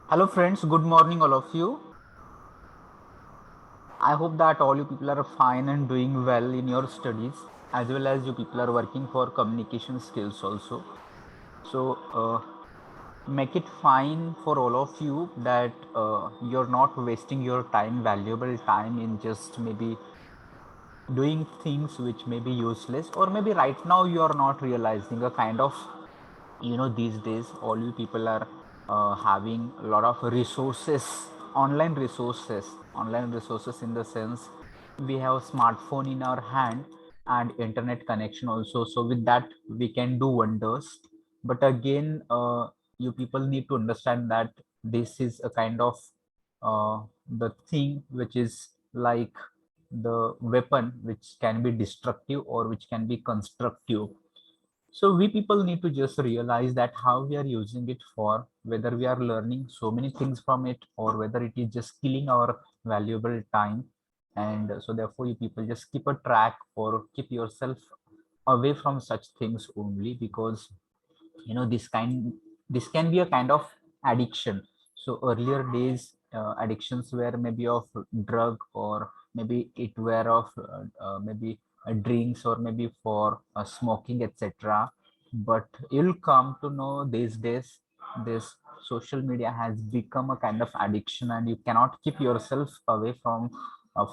Hello friends, good morning all of you. I hope that all you people are fine and doing well in your studies, as well as you people are working for communication skills also. So make it fine for all of you that you're not wasting your time, valuable time, in just maybe doing things which may be useless, or maybe right now you are not realizing a kind of, these days all you people are having a lot of resources, online resources in the sense we have smartphone in our hand and internet connection also, so with that we can do wonders. But again, you people need to understand that this is a kind of the thing which is like the weapon which can be destructive or which can be constructive. So we people need to just realize that how we are using it for, whether we are learning so many things from it or whether it is just killing our valuable time. And so therefore you people just keep a track or keep yourself away from such things only, because this can be a kind of addiction. So earlier days, addictions were maybe of drug, or maybe it were of maybe drinks, or maybe for smoking, etc. But you'll come to know these days this social media has become a kind of addiction, and you cannot keep yourself away from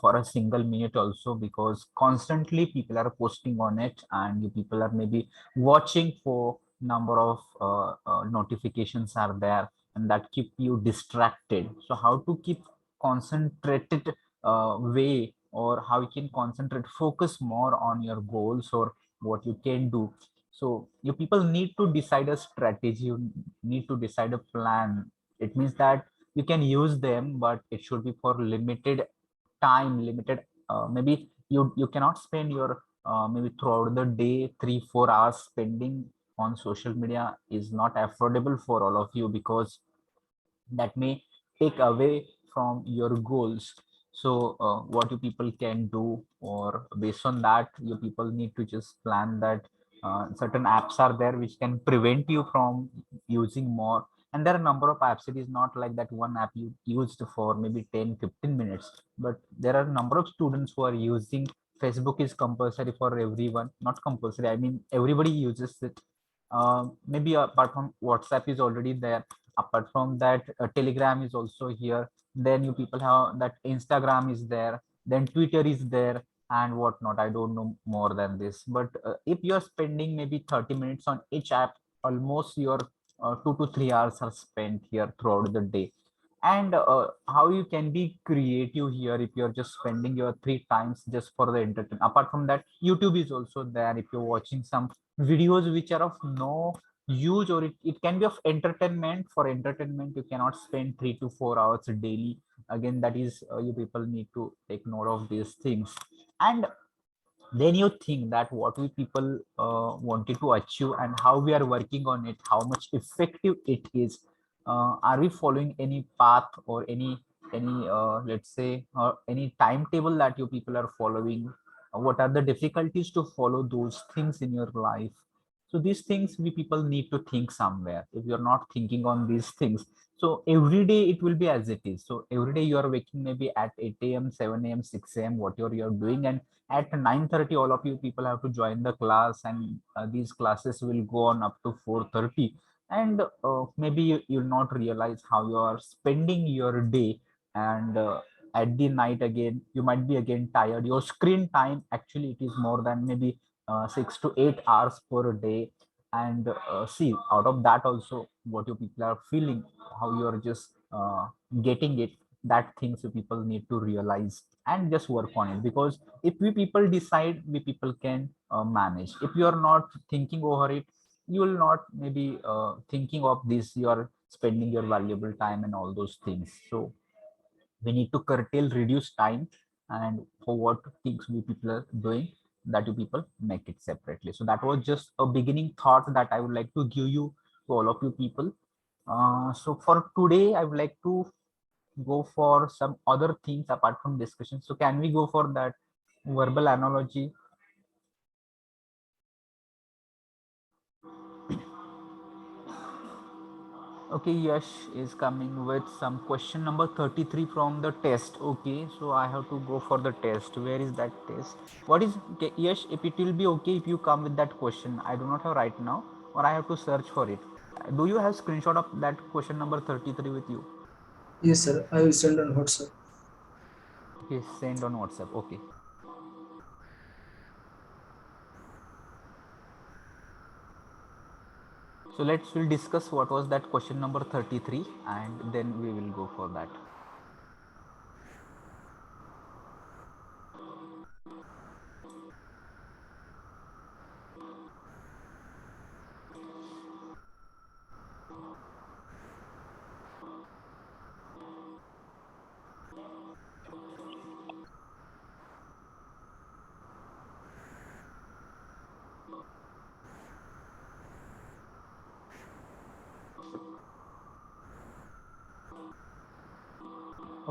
for a single minute also, because constantly people are posting on it and you people are maybe watching for number of notifications are there, and that keep you distracted. So how to keep concentrated way, or how you can concentrate, focus more on your goals or what you can do. So you people need to decide a strategy, you need to decide a plan. It means that you can use them, but it should be for limited time, limited, maybe you cannot spend your maybe throughout the day 3 4 hours spending on social media is not affordable for all of you, because that may take away from your goals. So what you people can do, or based on that you people need to just plan that certain apps are there which can prevent you from using more. And there are a number of apps, it is not like that one app you used for maybe 10 15 minutes, but there are a number of students who are using. Facebook is compulsory for everyone, not compulsory, I mean everybody uses it. Maybe apart from WhatsApp is already there, apart from that Telegram is also here, then you people have that Instagram is there, then Twitter is there, and whatnot, I don't know more than this. But if you're spending maybe 30 minutes on each app, almost your 2 to 3 hours are spent here throughout the day. And how you can be creative here if you're just spending your 3 times just for the entertainment. Apart from that, YouTube is also there if you're watching some videos which are of no use, or it can be of entertainment. For entertainment you cannot spend 3 to 4 hours daily. Again, that is you people need to take note of these things. And then you think that what we people wanted to achieve and how we are working on it, how much effective it is. Are we following any path or any let's say any timetable that you people are following? What are the difficulties to follow those things in your life? So these things we people need to think somewhere. If you're not thinking on these things, so every day it will be as it is. So every day you are waking maybe at 8 a.m 7 a.m 6 a.m, whatever you're doing, and at 9:30 all of you people have to join the class, and these classes will go on up to 4:30. And maybe you'll not realize how you are spending your day. And at the night again you might be again tired. Your screen time actually it is more than maybe 6 to 8 hours per day. And see, out of that also what you people are feeling, how you are just getting it, that things you people need to realize and just work on it. Because if we people decide, we people can manage. If you are not thinking over it, you will not maybe thinking of this, you are spending your valuable time and all those things. So we need to curtail, reduce time, and for what things we people are doing, that you people make it separately. So that was just a beginning thought that I would like to give you to all of you people. So for today I would like to go for some other things apart from discussion. So can we go for that verbal analogy? Okay, Yash is coming with some question number 33 from the test. Okay, so I have to go for the test. Where is that test? What is, okay, Yash, if it will be okay if you come with that question. I do not have right now, or I have to search for it. Do you have screenshot of that question number 33 with you? Yes, sir. I will send on WhatsApp. Okay, send on WhatsApp. Okay. So we'll discuss what was that question number 33 and then we will go for that.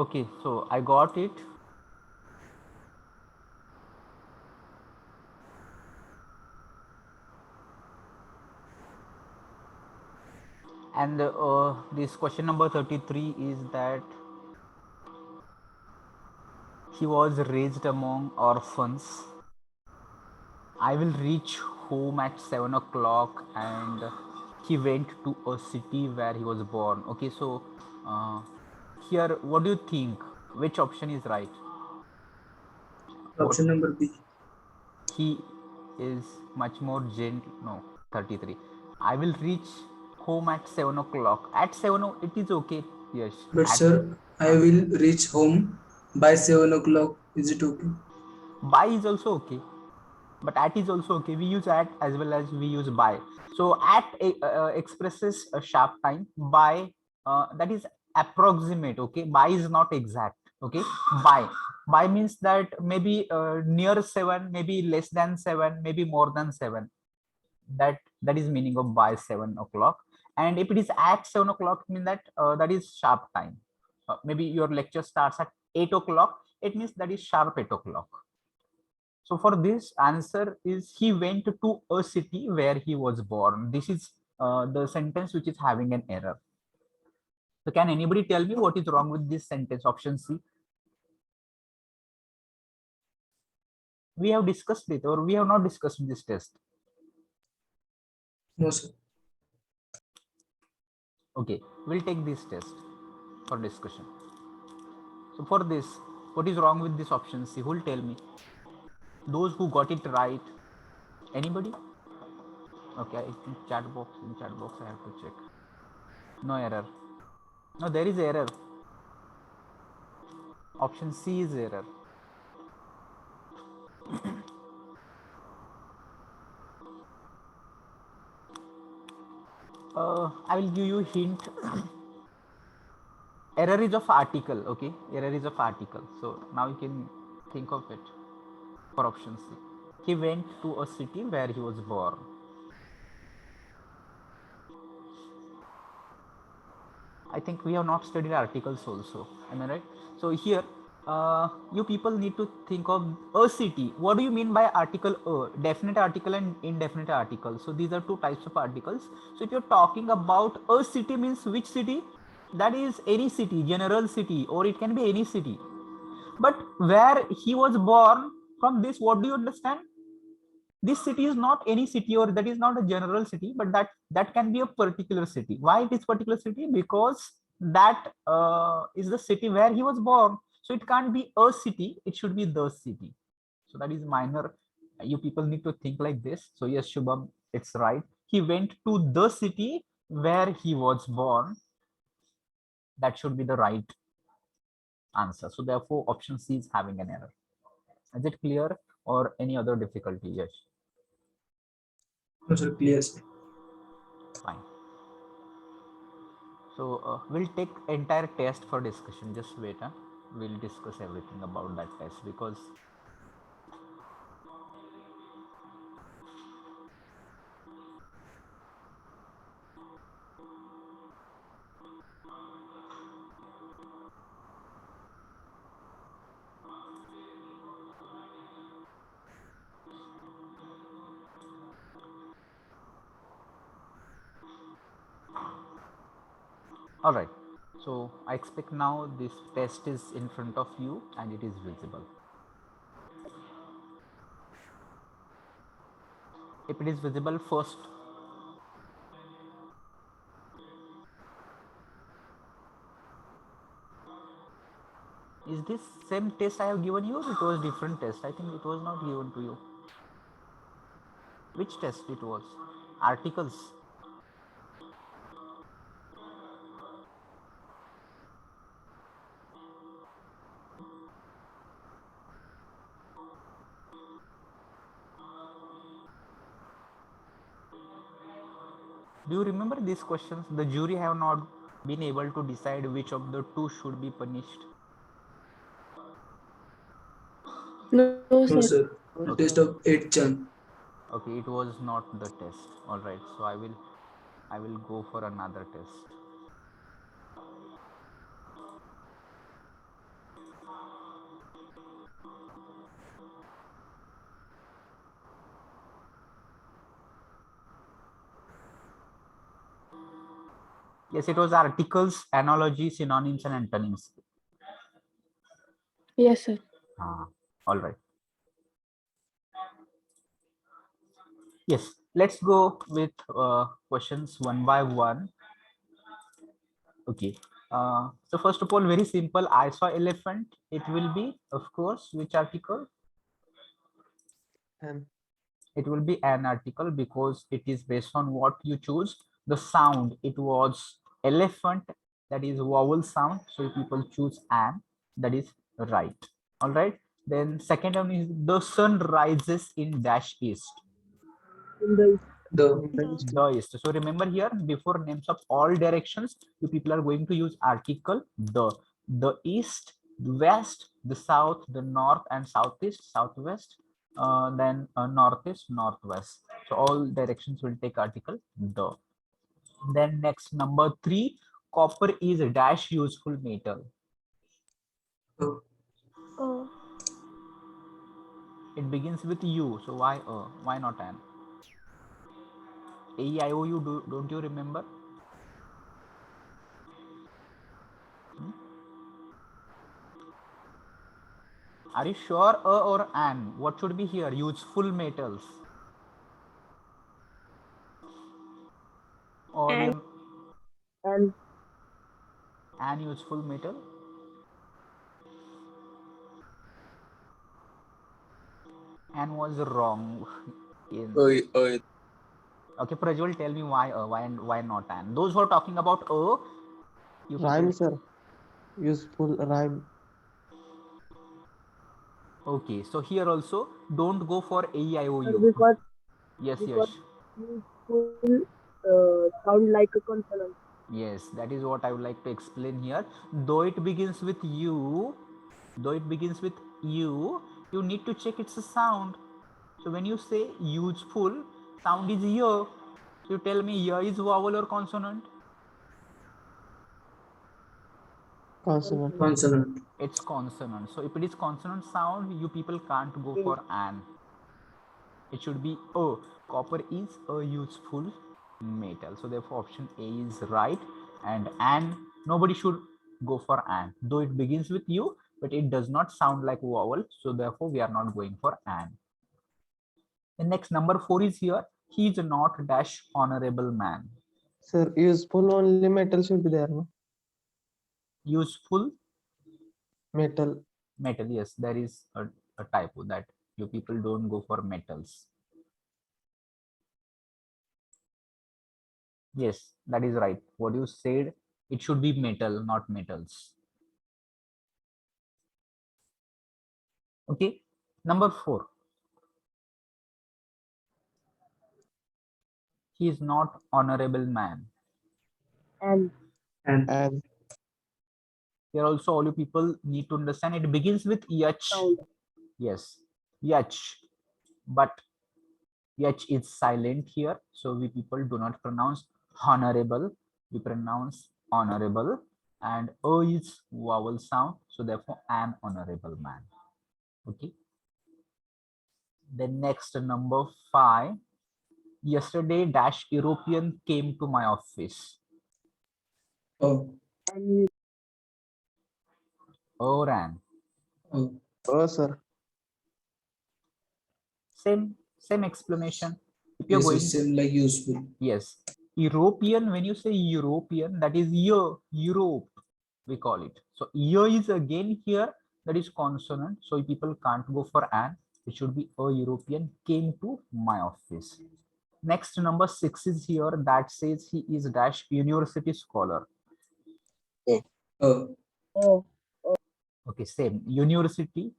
Okay, so I got it. And this question number 33 is that he was raised among orphans. I will reach home at 7 o'clock and he went to a city where he was born. Okay, so uh, here, what do you think? Which option is right? What Option number B. he is much more gentle. No, 33. I will reach home at 7 o'clock. At 7, it is okay. Yes. But At sir, I uh, will reach home by 7 o'clock. Is it okay? by is also okay, but at is also okay. We use at as well as we use by. So at expresses a sharp time. By that is approximate. Okay, by is not exact. Okay, by by means that maybe near 7, maybe less than 7, maybe more than 7. That is meaning of by 7 o'clock. And if it is at 7 o'clock, mean that that is sharp time. Maybe your lecture starts at 8 o'clock, it means that is sharp 8 o'clock. So for this answer is he went to a city where he was born. This is the sentence which is having an error. So can anybody tell me what is wrong with this sentence? Option C. We have discussed it, or we have not discussed this test. No, sir. Okay, we'll take this test for discussion. So for this, what is wrong with this option C? Who will tell me? Those who got it right. Anybody? Okay, in chat box I have to check. No error. No, there is error. Option C is error. I will give you a hint. Error is of article. Okay, error is of article. So now you can think of it for option C. He went to a city where he was born. I think we have not studied articles also. Am I right? So here, you people need to think of a city. What do you mean by article a? Definite article and indefinite article. So these are two types of articles. So if you're talking about a city, means which city? That is any city, general city, or it can be any city. But where he was born, from this, what do you understand? This city is not any city, or that is not a general city, but that can be a particular city. Why it is particular city? Because that is the city where he was born. So it can't be a city, it should be the city. So that is minor. You people need to think like this. So yes, Shubham, it's right. He went to the city where he was born. That should be the right answer. So therefore option C is having an error. Is it clear, or any other difficulty? Yes. No, sir. Clear, sir. Fine. So we'll take entire test for discussion. Just wait. Huh? We'll discuss everything about that test because All right. So I expect now this test is in front of you and it is visible. If it is visible first, is this same test I have given you, or it was different test? I think it was not given to you. Which test it was? Articles. Do you remember these questions? The jury have not been able to decide which of the two should be punished. No, No, sir. sir. The test of 8 chunk. Okay, it was not the test. All right, so I will go for another test. Yes, it was articles, analogy, synonyms, and antonyms. Yes, sir. All right. Yes, let's go with questions one by one. Okay. So first of all, very simple. I saw elephant. It will be, of course, which article? And It will be an article because it is based on what you choose. The sound, it was elephant, that is vowel sound. So people choose an, that is right. All right. Then second one is the sun rises in dash east. The The east. So remember here, before names of all directions, you people are going to use article the. The east, the west, the south, the north, and southeast, southwest. Then northeast, northwest. So all directions will take article the. Then next number 3, copper is a dash useful metal. Oh, It begins with U. So why why not an? A E I O U. Don't you remember? Are you sure a or an? What should be here? Useful metals. Or and you an useful metal? And was wrong. In okay, Prajwal, tell me why why not an? Those who are talking about you rhyme, people. sir. Useful rhyme. Okay, so here also don't go for A E I O U. Because Yes, yes. useful sound like a consonant. Yes, that is what I would like to explain here. Though it begins with you, you need to check it's a sound. So when you say useful, sound is ear. So you tell me ear is vowel or consonant? Consonant. consonant. It's consonant. So if it is consonant sound, you people can't go for an. It should be a. Copper is a useful metal. So therefore option A is right. And an, nobody should go for an. Though it begins with U, but it does not sound like vowel. So therefore we are not going for an. The next number 4 is here. He is not dash honorable man. Sir, useful only metal should be there, no? Useful Metal. metal. Yes, there is a typo that you people don't go for metals. Yes, that is right. What you said, it should be metal, not metals. Okay. Number 4. He is not honorable man. And And Here also all you people need to understand it begins with yach. sound. Yes, yach. But yach is silent here. So we people do not pronounce honorable. We pronounce honorable. And O is vowel sound. So therefore an honorable man. Okay. Then next number 5. Yesterday dash European came to my office. O. and Oran. O. Oh, sir. Same explanation. If you're Yes, going, it's same like useful. yes, European, when you say European, that is year, Europe, we call it. So year is again here, that is consonant. So people can't go for an, it should be a European came to my office. Next, number 6 is here, that says he is dash university scholar. O. O. Okay, same university,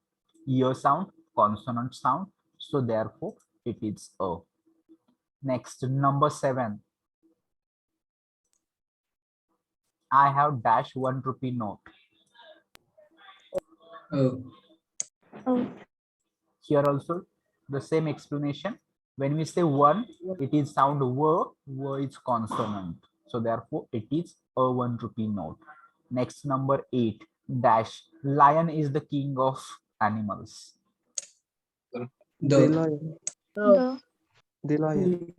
ear sound, consonant sound. So therefore it is a. Next, number 7. I have dash 1 rupee note. O. Oh. Here also the same explanation. When we say 1, it is sound w is consonant. So therefore it is a 1 rupee note. Next, number 8, dash lion is the king of animals. The The. lion. The. The lion.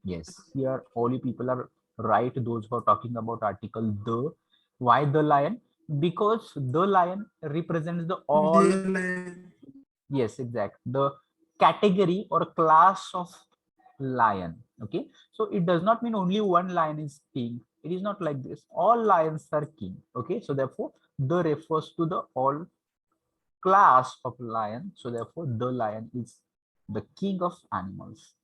Yes, here all you people are right, those who are talking about article the. Why the lion? Because the lion represents the all. Yes, exact, the category or class of lion. Okay, so it does not mean only one lion is king. It is not like this, all lions are king. Okay, so therefore the refers to the all class of lion. So therefore the lion is the king of animals.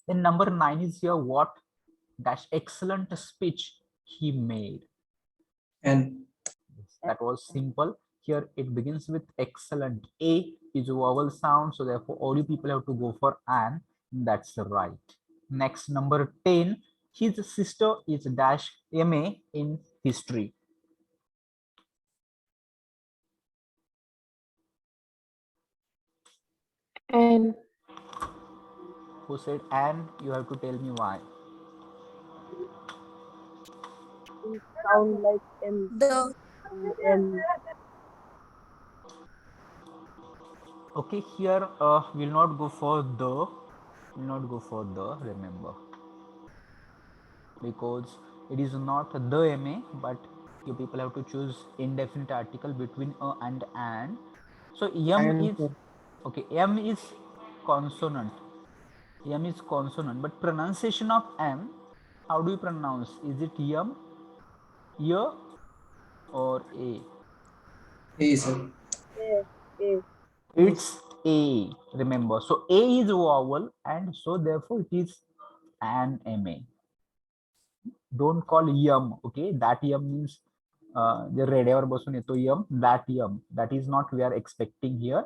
Then number 9 is here, what dash excellent speech he made. And. That was simple. Here it begins with excellent. A is a vowel sound, so therefore all you people have to go for an. That's right. Next, number 10. His sister is dash MA in history. And. Who said and? You have to tell me why. it sound like M. The. And Okay, here we'll not go for the. Will not go for the. Remember, because it is not the MA, but you people have to choose indefinite article between a and an. So M And is okay. M is consonant. M is consonant, but pronunciation of M, how do you pronounce? Is it yum, y, or a? A, sir. A. A. It's a. Remember, so A is vowel, and so therefore it is an MA. Don't call yum. Okay, that yum means the रेड्यावर बसून येतो yum. That is not we are expecting here.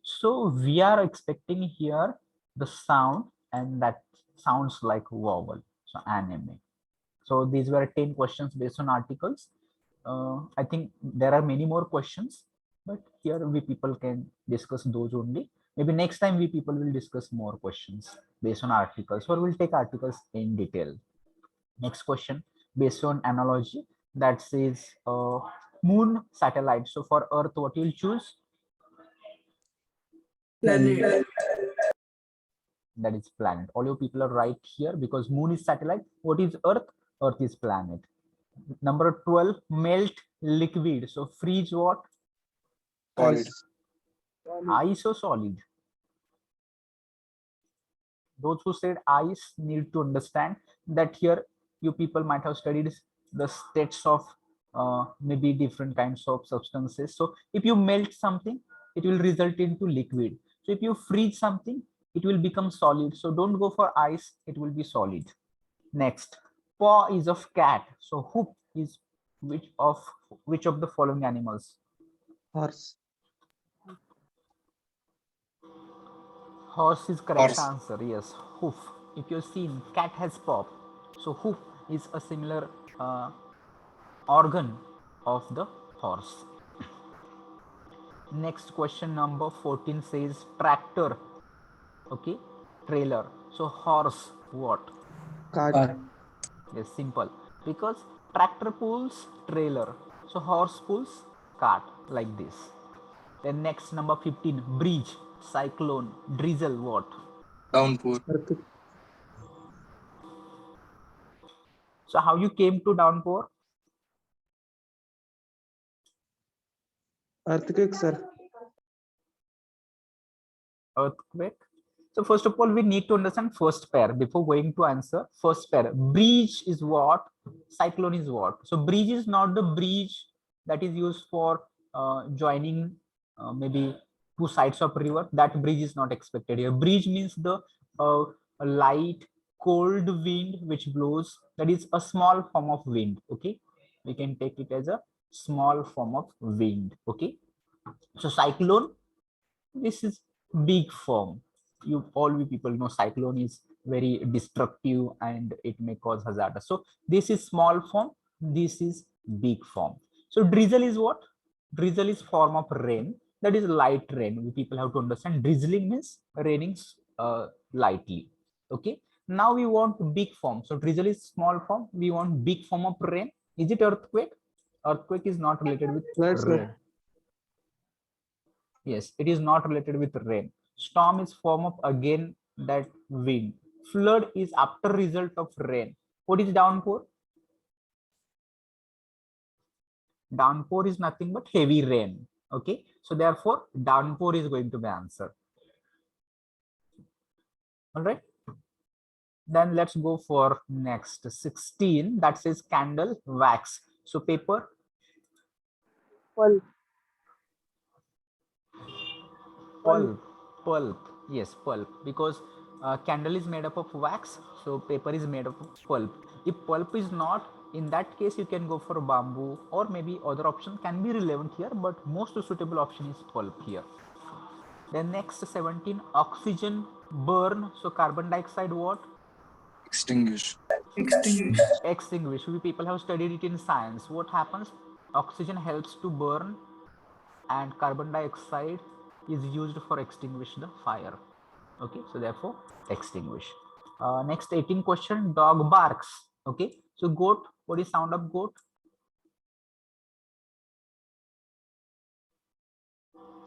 So we are expecting here the sound, and that sounds like vowel. So anime. So these were 10 questions based on articles. I think there are many more questions, but here we people can discuss those only. Maybe next time we people will discuss more questions based on articles, or we'll take articles in detail. Next question based on analogy, that says moon, satellite. So for Earth, what you'll choose? Planet. That is planet. All you people are right here, because moon is satellite. What is Earth? Earth is planet. Number 12, melt liquid. So freeze what? solid. Ice or solid? Those who said ice need to understand that here you people might have studied the states of maybe different kinds of substances. So if you melt something, it will result into liquid. So if you freeze something, it will become solid. So don't go for ice, it will be solid. Next, paw is of cat. So hoof is which of the following animals? Horse. Horse is correct Horse. answer. Yes, hoof. If you've seen, cat has paw. So hoof is a similar organ of the horse. Next question number 14 says tractor. Okay, trailer. So horse, what? Cart. Cart. Yes, simple. Because tractor pulls trailer. So horse pulls cart, like this. Then next number 15, bridge, cyclone, drizzle, what? Downpour. So how you came to downpour? Earthquake, sir. Earthquake. So first of all, we need to understand first pair before going to answer. First pair. Breeze is what? Cyclone is what? So breeze is not the breeze that is used for joining maybe two sides of river. That breeze is not expected here. Breeze means the a light cold wind which blows. That is a small form of wind. Okay, we can take it as a small form of wind. Okay, so cyclone, this is big form. You all we people know cyclone is very destructive and it may cause hazard. So this is small form, this is big form. So drizzle is what? Drizzle is form of rain, that is light rain. We people have to understand drizzling means raining lightly. Okay, now we want big form. So drizzle is small form, we want big form of rain. Is it earthquake? Earthquake is not related with Flood, rain. sir. Yes, it is not related with rain. Storm is form of again that wind. Flood is after result of rain. What is downpour? Downpour is nothing but heavy rain. Okay, so therefore downpour is going to be answer. All right. Then let's go for next 16. That says candle wax. So paper. Pulp. Pulp. Yes, pulp, because candle is made up of wax, so paper is made up of pulp. If pulp is not, in that case you can go for bamboo or maybe other option can be relevant here, but most suitable option is pulp here. Then next 17, oxygen burn, so carbon dioxide what? Extinguish. Extinguish. We people have studied it in science. What happens? Oxygen helps to burn and carbon dioxide is used for extinguish the fire. Okay, so therefore extinguish. Next 18 question, dog barks. Okay, so goat, what is sound of goat?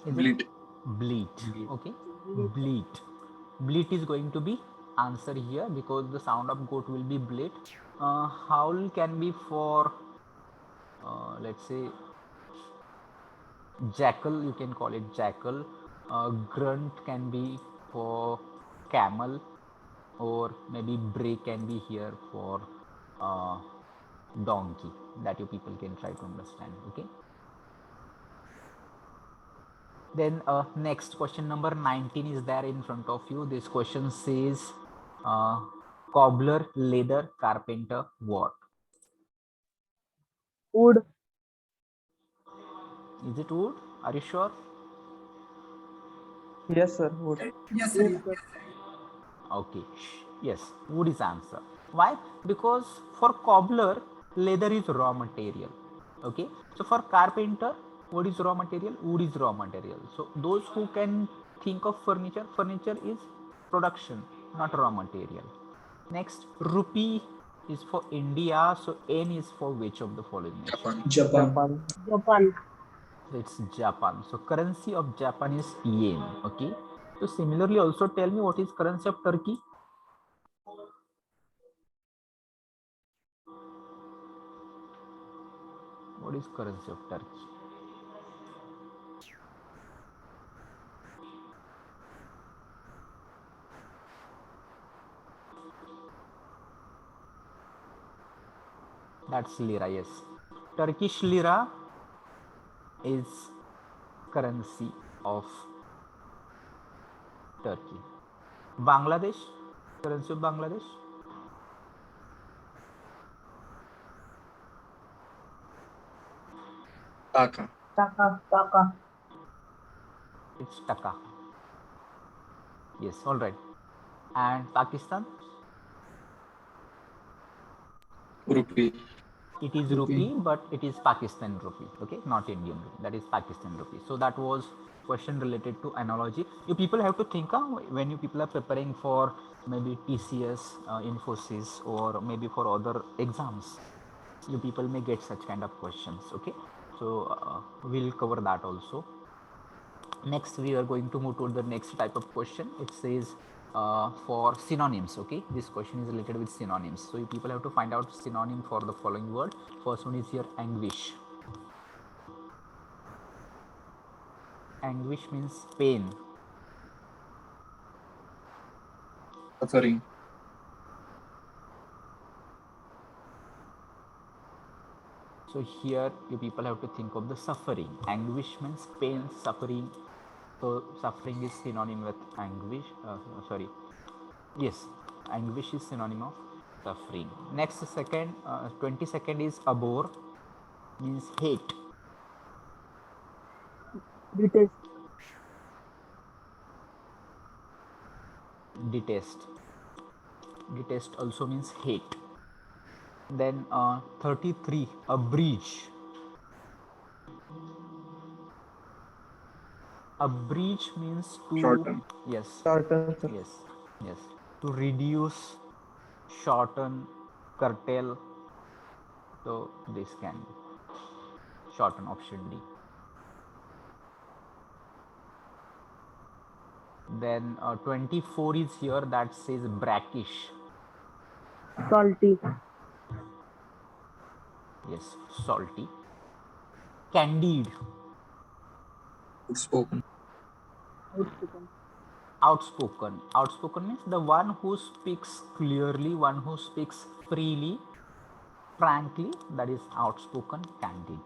Is Bleat. it bleat? Okay, bleat. Bleat is going to be answer here because the sound of goat will be bleat. Howl can be for let's say jackal, you can call it jackal. Grunt can be for camel, or maybe bray can be here for donkey. That you people can try to understand. Okay, then next question number 19 is there in front of you. This question says cobbler, leather, carpenter, what? Wood. Is it wood? Are you sure? Yes, sir. Wood. Wood, sir. Okay, yes, wood is answer. Why? Because for cobbler, leather is raw material. Okay, so for carpenter, what is raw material? Wood is raw material. So those who can think of furniture, furniture is production, not raw material. Next, rupee is for India. So N is for which of the following nation? Japan. Japan. It's Japan. So currency of Japan is yen. Okay, so similarly also tell me what is currency of Turkey? What is currency of Turkey? That's lira. Yes, Turkish lira is currency of Turkey. Bangladesh, currency of Bangladesh. Taka. Taka. It's taka. Yes, all right. And Pakistan, Rupee. it is rupee, but it is Pakistan rupee. Okay, not Indian rupee. That is Pakistan rupee. So that was question related to analogy. You people have to think when you people are preparing for maybe TCS, Infosys, or maybe for other exams. You people may get such kind of questions. Okay, so we'll cover that also. Next, we are going to move to the next type of question. It says for synonyms. Okay, this question is related with synonyms, so you people have to find out synonym for the following word. First one is here anguish. Anguish means pain. Suffering. So here you people have to think of the suffering. Anguish means pain, suffering. So suffering is synonym with anguish. Sorry. Yes, anguish is synonym of suffering. Next second, 22nd is abhor, means hate. Detest. Detest. Detest also means hate. Then 33, abridge. Abridge means to Shorten. yes, Shorten, sir. yes, yes, to reduce, shorten, curtail. So this can be shorten, option D. Then 24 is here, that says brackish. Salty. Yes, salty. Candid. Outspoken. Outspoken. Outspoken. Outspoken means the one who speaks clearly, one who speaks freely, frankly, that is outspoken, candid.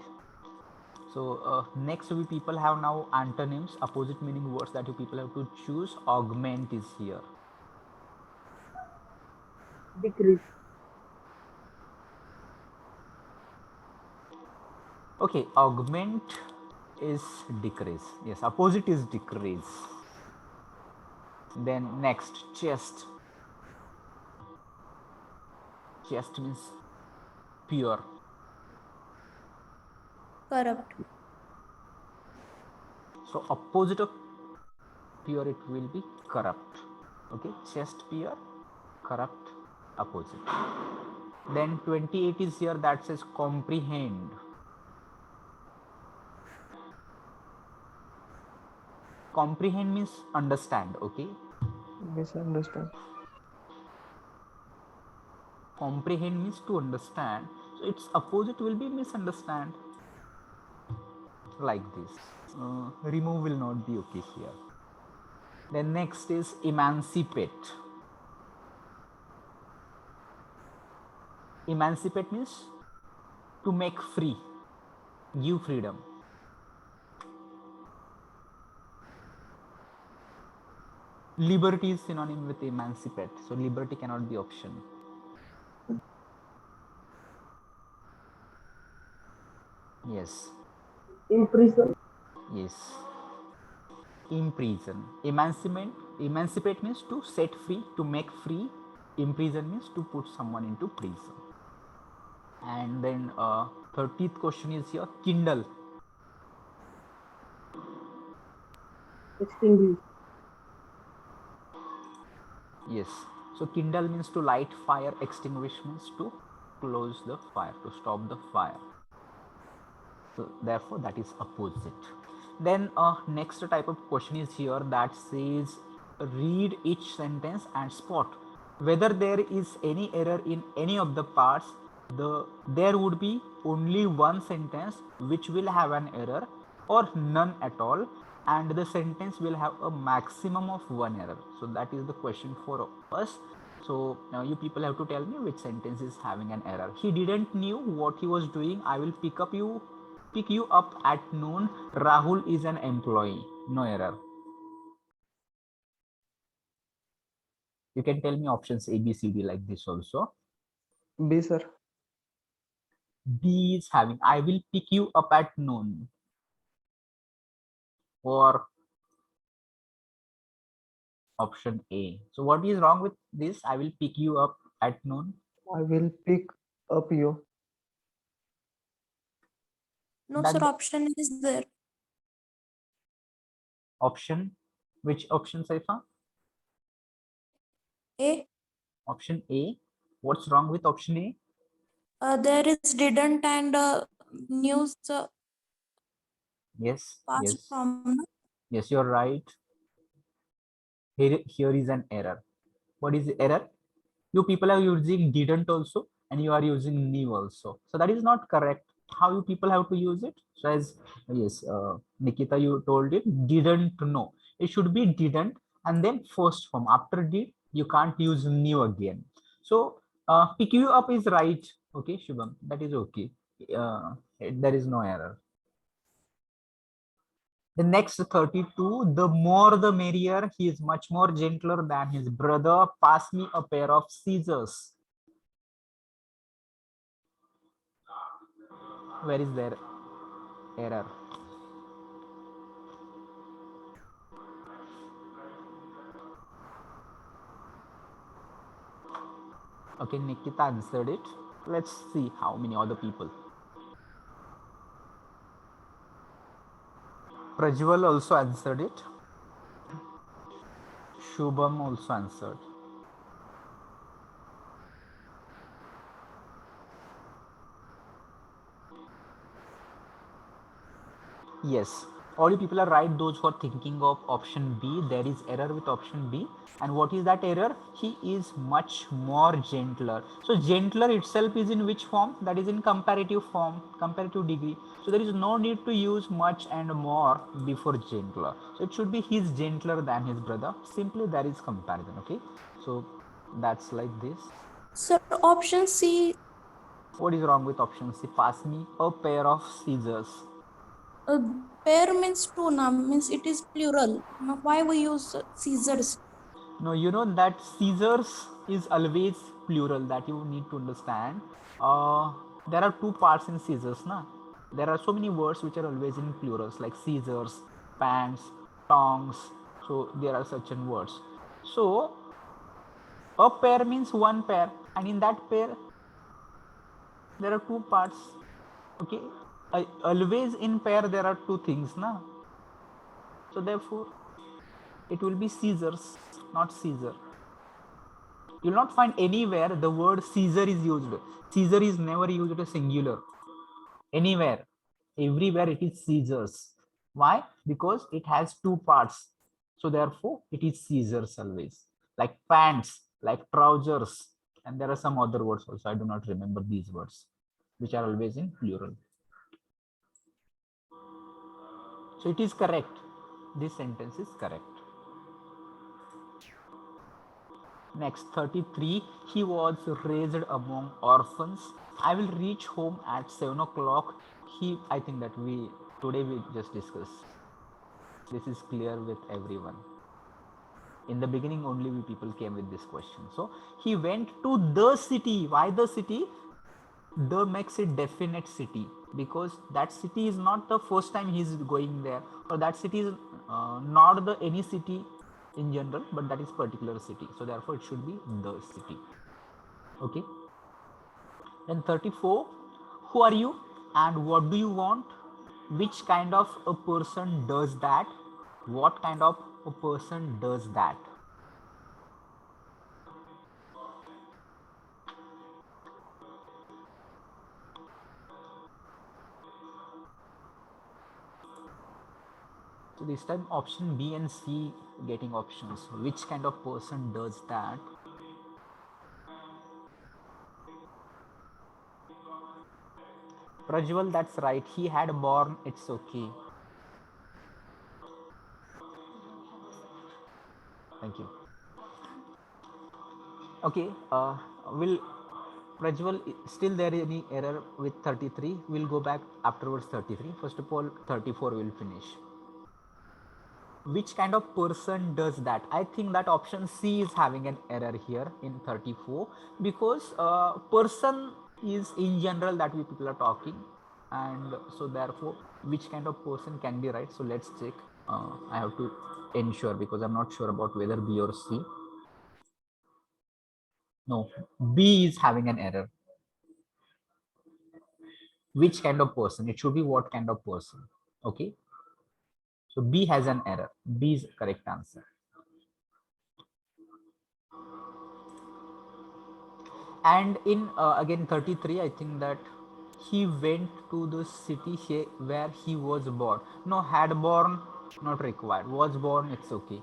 So next we people have now antonyms, opposite meaning words that you people have to choose. Augment is here. Decrease. Okay, augment is decrease. Yes, opposite is decrease. Then next, chest. Chest means pure. Corrupt. So opposite of pure, it will be corrupt. Okay, chest pure, corrupt, opposite. Then 28 is here, that says comprehend. Comprehend means understand. Okay, Misunderstand. comprehend means to understand, so its opposite will be misunderstand, like this. Remove will not be okay here. Then next is emancipate. Emancipate means to make free, give freedom. Liberty is synonym with emancipate, so liberty cannot be option. Yes, Imprison. yes. Imprison. Emancipate means to set free, to make free. Imprison means to put someone into prison. And then 30th question is here, kindle. Extinguish. Yes, so kindle means to light fire, extinguish means to close the fire, to stop the fire. So therefore that is opposite. Then next type of question is here, that says read each sentence and spot whether there is any error in any of the parts. There would be only one sentence which will have an error or none at all, and the sentence will have a maximum of one error. So that is the question for us. So now you people have to tell me which sentence is having an error. He didn't knew what he was doing. I will pick you up at noon. Rahul is an employee. No error. You can tell me options A, B, C, D like this also. B, sir. B is having I will pick you up at noon. Or option A. So what is wrong with this? I will pick you up at noon. I will pick up you. No, That sir, the option is there. option. Which option, Saifa? A. Option A. What's wrong with option A? There is didn't and news Yes, past yes, from. yes, you're right. here is an error. What is the error? You people are using didn't also, and you are using knew also. So that is not correct. How you people have to use it? So as yes, Nikita, you told it didn't know. It should be didn't and then first form. After did, you can't use knew again. So pick you up is right. Okay, Shubham, that is okay. There is no error. The next 32, the more the merrier. He is much more gentler than his brother. Pass me a pair of scissors. Where is their error? Okay, Nikita answered it. Let's see how many other people. Prajwal also answered it. Shubham also answered. Yes, all you people are right. Those who are thinking of option B, there is error with option B. And what is that error? He is much more gentler. So gentler itself is in which form? That is in comparative form, comparative degree. So there is no need to use much and more before gentler. So it should be he's gentler than his brother. Simply there is comparison. Okay. So that's like this. Sir, option C, What is wrong with option C? Pass me a pair of scissors. pair means two now, means it is plural. Now why we use scissors? No, you know that scissors is always plural, that you need to understand. There are two parts in scissors, na? There are so many words which are always in plurals, like scissors, pants, tongs. So there are certain words. So a pair means one pair, and in that pair there are two parts. Okay, always in pair there are two things, na? So therefore it will be scissors, not Caesar. You will not find anywhere the word Caesar is used. Caesar is never used as singular. Anywhere, everywhere it is Caesars. Why? Because it has two parts. So therefore it is Caesars always. Like pants, like trousers, and there are some other words also. I do not remember these words, which are always in plural. So it is correct. This sentence is correct. Next, 33, he was raised among orphans. I will reach home at 7 o'clock. I think that today we just discussed. This is clear with everyone. In the beginning, only we people came with this question. So he went to the city. Why the city? The makes it definite city, because that city is not the first time he's going there, or that city is not the any city in general, but that is particular city. So therefore it should be the city. Okay. Then 34, who are you and what do you want? Which kind of a person does that? What kind of a person does that? So this time option B and C getting options. Which kind of person does that? Prajwal, that's right. He had born, it's okay. Thank you. Okay, will Prajwal, still there any error with 33? We'll go back afterwards 33. First of all, 34 will finish. Which kind of person does that? I think that option C is having an error here in 34, because person is in general that we people are talking, and so therefore which kind of person can be right. So let's check. I have to ensure, because I'm not sure about whether B or C. No, B is having an error. Which kind of person? It should be what kind of person. Okay, so B has an error. B is correct answer. And in again 33, I think that he went to the city where he was born. No, had born, not required. Was born, it's okay.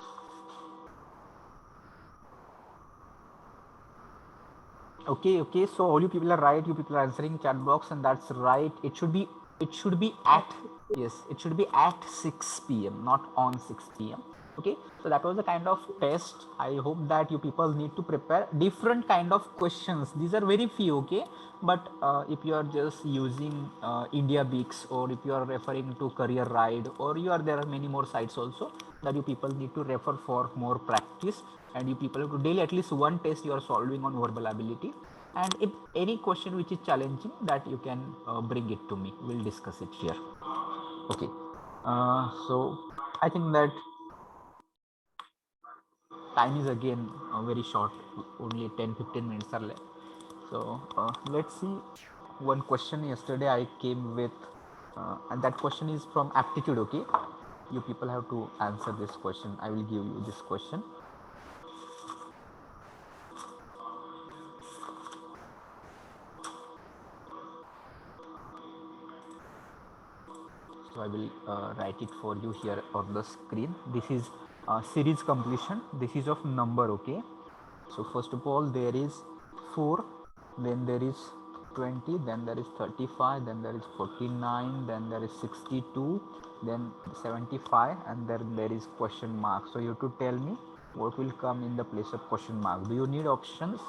Okay. So all you people are right. You people are answering chat box, and that's right. It should be at, yes, it should be at 6 p.m., not on 6 p.m. Okay. So that was a kind of test. I hope that you people need to prepare different kind of questions. These are very few. Okay. But if you are just using India Bix, or if you are referring to Career Ride, or there are many more sites also that you people need to refer for more practice, and you people have to daily at least one test you are solving on verbal ability. And if any question which is challenging, that you can bring it to me, we'll discuss it here. Okay. So I think that time is again very short, only 10-15 minutes are left. So let's see one question yesterday I came with, and that question is from aptitude. Okay, you people have to answer this question. I will give you this question. So I will write it for you here on the screen. This is series completion. This is of number. Okay, so first of all there is 4, then there is 20, then there is 35, then there is 49, then there is 62, then 75, and then there is question mark. So you have to tell me what will come in the place of question mark. Do you need options?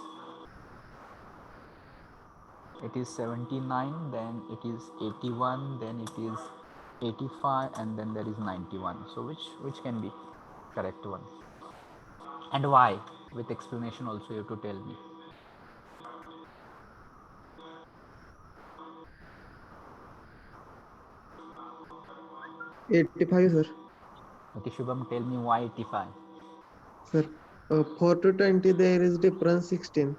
It is 79, then it is 81, then it is 85, and then there is 91. So which can be correct one, and why? With explanation also you have to tell me. 85, sir. Okay, Shubham, tell me why 85. Sir, 4 to 20 there is difference 16.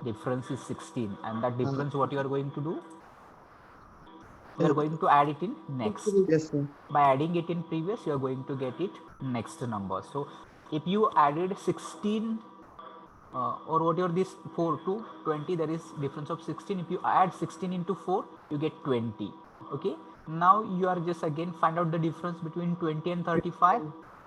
Difference is 16, and that Uh, difference what you are going to do? You uh, are going to add it in next. yes, sir. By adding it in previous, you are going to get it next number. So if you added 16, or whatever, this 4 to 20, there is difference of 16. If you add 16 into 4, you get 20. Okay, now you are just again find out the difference between 20 and 35.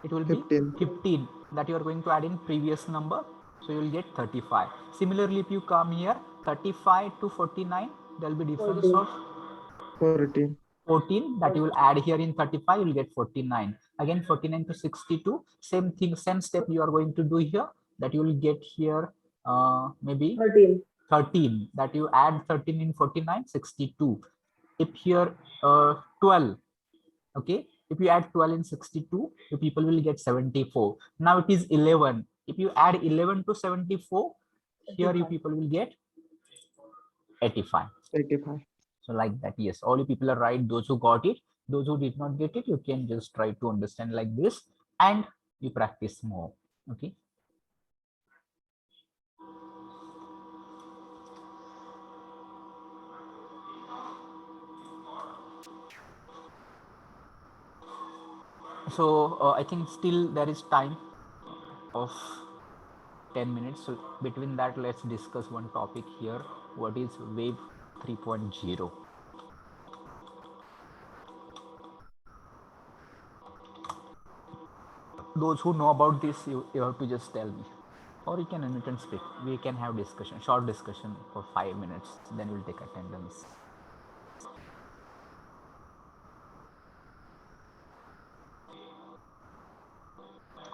It will be 15. 15 that you are going to add in previous number, so you will get 35. Similarly, if you come here 35 to 49, there will be difference 14. of 14. 14 that you will add here in 35, you will get 49. Again 49 to 62, same thing, same step you are going to do here, that you will get here maybe 13. 13, that you add 13 in 49, 62. If here 12, okay, if you add 12 in 62, the people will get 74. Now it is 11. If you add 11 to 74, here you 85. people will get 85. 85. So like that, yes, all you people are right. Those who got it, those who did not get it, you can just try to understand like this, and you practice more. Okay. So I think still there is time of 10 minutes. So between that, let's discuss one topic here. What is Web 3.0? Those who know about this, you have to just tell me, or you can speak. We can have discussion, short discussion for 5 minutes, then we'll take attendance.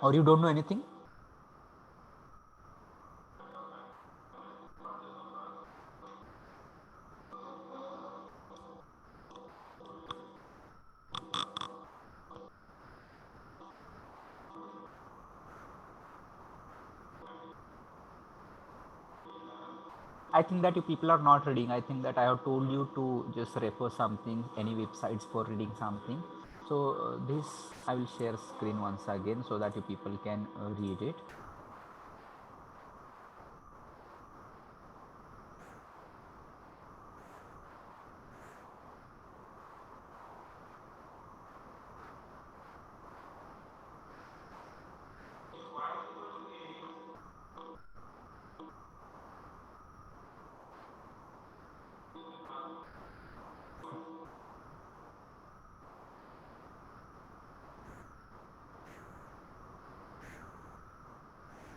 Or you don't know anything? I think that you people are not reading. I think that I have told you to just refer something, any websites for reading something. So this I will share screen once again so that you people can read it.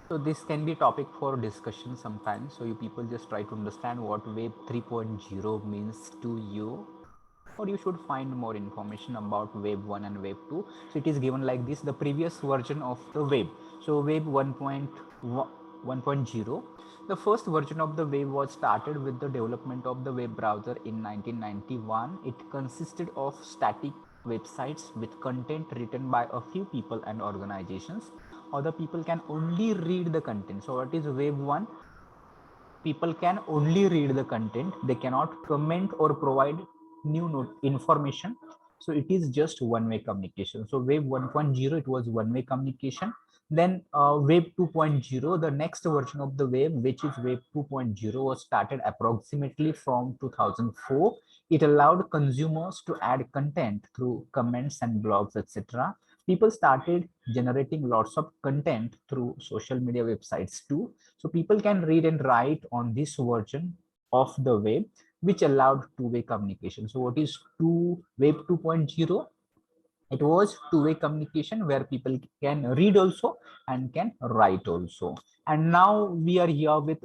So this can be topic for discussion sometimes. So you people just try to understand what Web 3.0 means to you, or you should find more information about Web 1 and Web 2. So it is given like this, the previous version of the web. So Web 1.0, the first version of the web was started with the development of the web browser in 1991. It consisted of static websites with content written by a few people and organizations. Other people can only read the content. So what is Web 1? People can only read the content. They cannot comment or provide new information. So it is just one-way communication. So Web 1.0, it was one-way communication. Then Web 2.0, the next version of the web, which is Web 2.0, was started approximately from 2004. It allowed consumers to add content through comments and blogs, etc. People started generating lots of content through social media websites too. So people can read and write on this version of the web, which allowed two-way communication. So what is Web 2.0? It was two-way communication where people can read also and can write also. And now we are here with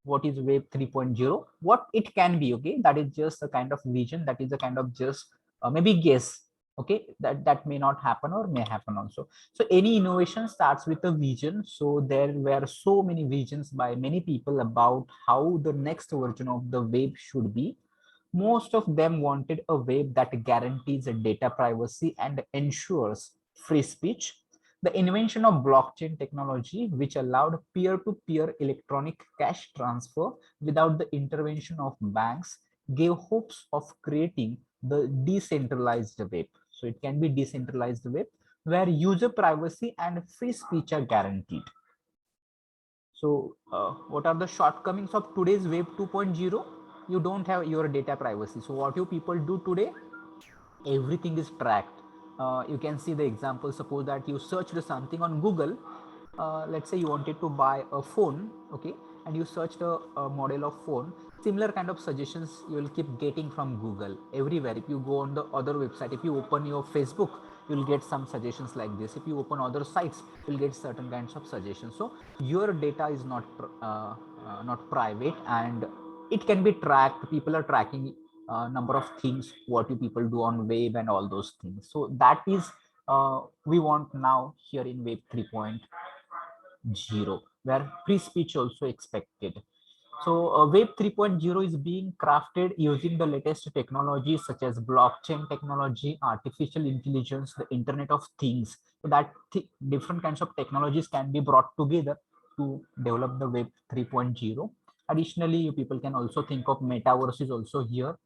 what is Web 3.0? What it can be, okay? That is just a kind of vision. That is a kind of just maybe guess, okay? That may not happen or may happen also. So any innovation starts with a vision. So there were so many visions by many people about how the next version of the web should be. Most of them wanted a web that guarantees data privacy and ensures free speech. The invention of blockchain technology, which allowed peer-to-peer electronic cash transfer without the intervention of banks, gave hopes of creating the decentralized web. So it can be decentralized web where user privacy and free speech are guaranteed. So what are the shortcomings of today's Web 2.0? You don't have your data privacy. So what you people do today, everything is tracked. You can see the example. Suppose that you searched something on Google. Let's say you wanted to buy a phone, okay, and you searched a model of phone. Similar kind of suggestions you will keep getting from Google everywhere. If you go on the other website, if you open your Facebook, you'll get some suggestions like this. If you open other sites, you'll get certain kinds of suggestions. So your data is not private, and it can be tracked. People are tracking number of things, what you people do on web and all those things. So that is we want now here in Web 3.0, where free speech also expected. So Web 3.0 is being crafted using the latest technologies such as blockchain technology, artificial intelligence, the Internet of Things. So that different kinds of technologies can be brought together to develop the Web 3.0. Additionally, you people can also think of metaverse is also here.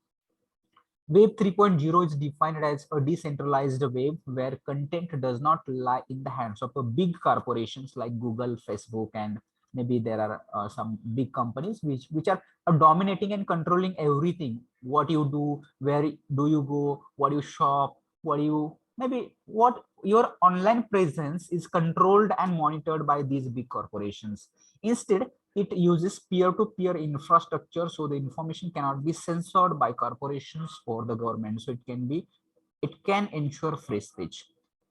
Web 3.0 is defined as a decentralized web where content does not lie in the hands of a big corporations like Google, Facebook, and maybe there are some big companies which are dominating and controlling everything. What you do, where do you go, what you shop, what you maybe what your online presence is controlled and monitored by these big corporations. Instead, it uses peer-to-peer infrastructure, so the information cannot be censored by corporations or the government. So it can ensure free speech.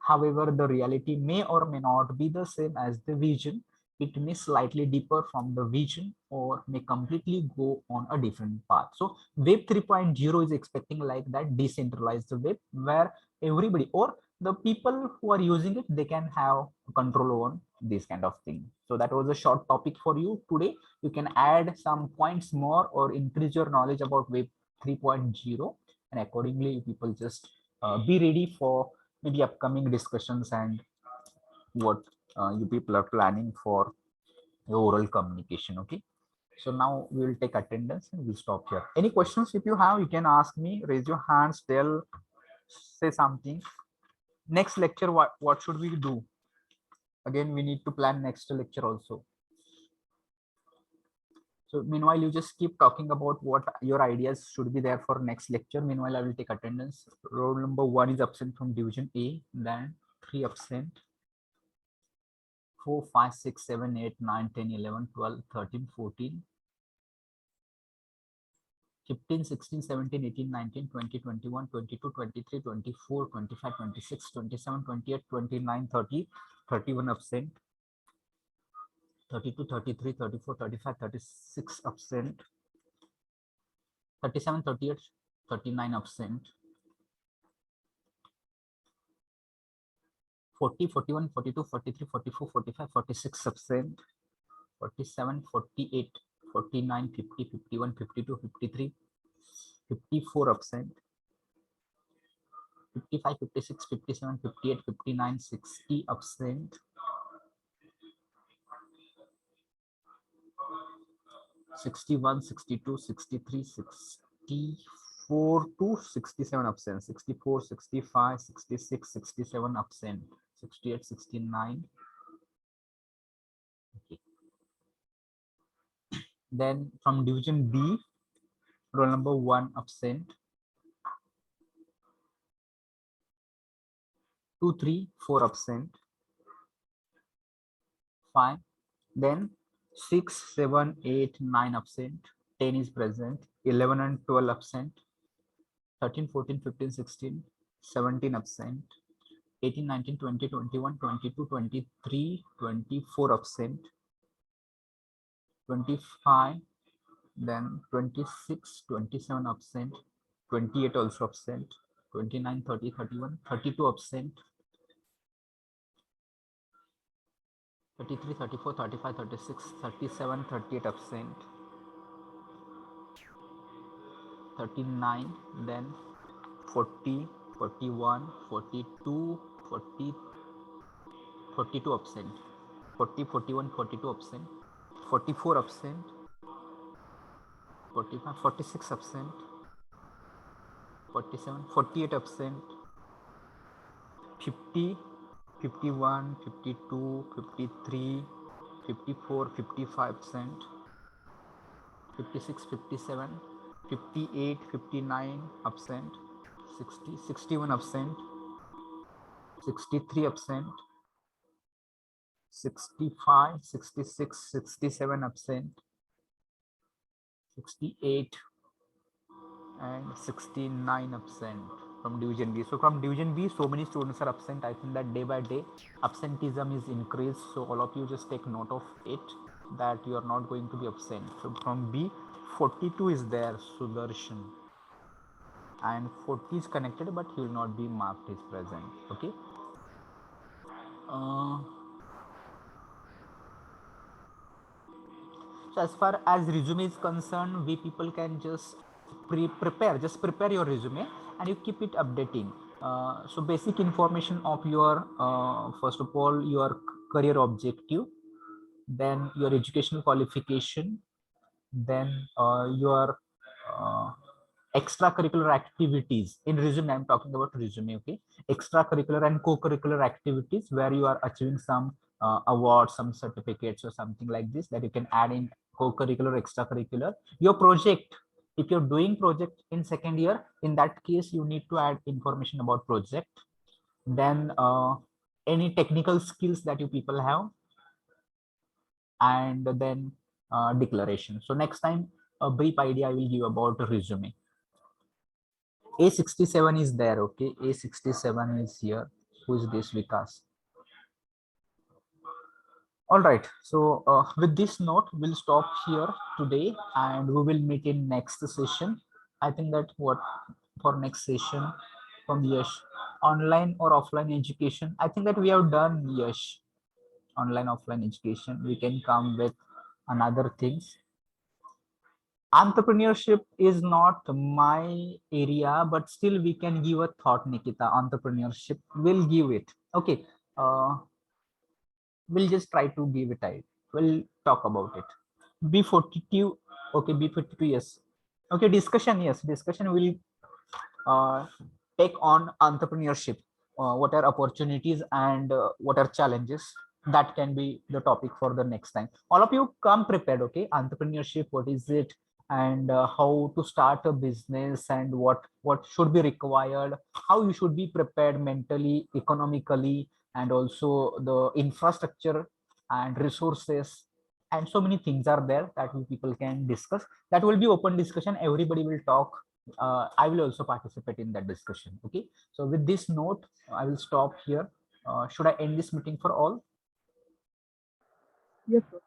However, the reality may or may not be the same as the vision. It may slightly differ from the vision or may completely go on a different path. So Web 3.0 is expecting like that decentralized web where everybody or the people who are using it, they can have control on this kind of thing. So that was a short topic for you today. You can add some points more or increase your knowledge about Web 3.0, and accordingly people just be ready for maybe upcoming discussions and what you people are planning for the oral communication. Okay, so now we will take attendance and we'll stop here. Any questions if you have, you can ask me, raise your hands, tell, say something. Next lecture, what should we do? Again, we need to plan next lecture also. So meanwhile, you just keep talking about what your ideas should be there for next lecture. Meanwhile, I will take attendance. Roll number 1 is absent from division A, then 3 absent, 4, 5, 6, 7, 8, 9, 10, 11, 12, 13, 14, 15, 16, 17, 18, 19, 20, 21, 22, 23, 24, 25, 26, 27, 28, 29, 30, 31 absent, 32, 33, 34, 35, 36 absent, 37, 38, 39 absent, 40, 41, 42, 43, 44, 45, 46 absent, 47, 48, 49, 50, 51, 52, 53, 54 absent, 55, 56, 57, 58, 59, 60 absent, 61, 62, 63, 64 to 67 absent, 64, 65, 66, 67 absent, 68, 69. Okay. Then from division B, roll number 1 absent, 2, 3, 4 absent, 5. Then 6, 7, 8, 9 absent, 10 is present, 11 and 12 absent, 13, 14, 15, 16, 17 absent, 18, 19, 20, 21, 22, 23, 24 absent, 25, then 26, 27 absent, 28 also absent, 29, 30, 31, 32 absent, 33, 34, 35, 36, 37, 38 absent, 39, then 40, 41, 42, 40, 42 absent, 40, 41, 42 absent, 44 absent, 45, 46 absent, 47, 48 absent, 50, 51, 52, 53, 54, 55 absent, 56, 57, 58, 59 absent, 60, 61 absent, 63 absent, 65, 66, 67 absent, 68 and 69 absent from division B. So from division B, so many students are absent. I think that day by day absenteeism is increased. So all of you just take note of it, that you are not going to be absent. So from B, 42 is there, Sudarshan, and 40 is connected, but he will not be marked as present. Okay. So as far as resume is concerned, we people can just prepare your resume and you keep it updating. So basic information of your first of all your career objective, then your educational qualification, then your extracurricular activities. In resume, I'm talking about resume. Okay, extracurricular and co-curricular activities where you are achieving some awards, some certificates or something like this, that you can add in co-curricular, extracurricular. Your project, if you're doing project in second year, in that case you need to add information about project. Then any technical skills that you people have, and then declaration. So next time a brief idea I will give about a resume. A67 is there. Okay, A67 is here. Who is this? Vikas. All right, so with this note, we'll stop here today and we will meet in next session. I think that what for next session from Yash, online or offline education. I think that we have done Yash, online, offline education. We can come with another things. Entrepreneurship is not my area, but still we can give a thought, Nikita. Entrepreneurship, will give it. Okay. We'll just try to give it time. We'll talk about it. B42. Okay, B42, yes. Okay, discussion, yes. Discussion will take on entrepreneurship. What are opportunities and what are challenges? That can be the topic for the next time. All of you come prepared, okay? Entrepreneurship, what is it? And how to start a business, and what should be required, how you should be prepared mentally, economically, and also the infrastructure and resources, and so many things are there that we people can discuss. That will be open discussion, everybody will talk. I will also participate in that discussion. Okay, so with this note I will stop here. Should I end this meeting for all? Yes, sir.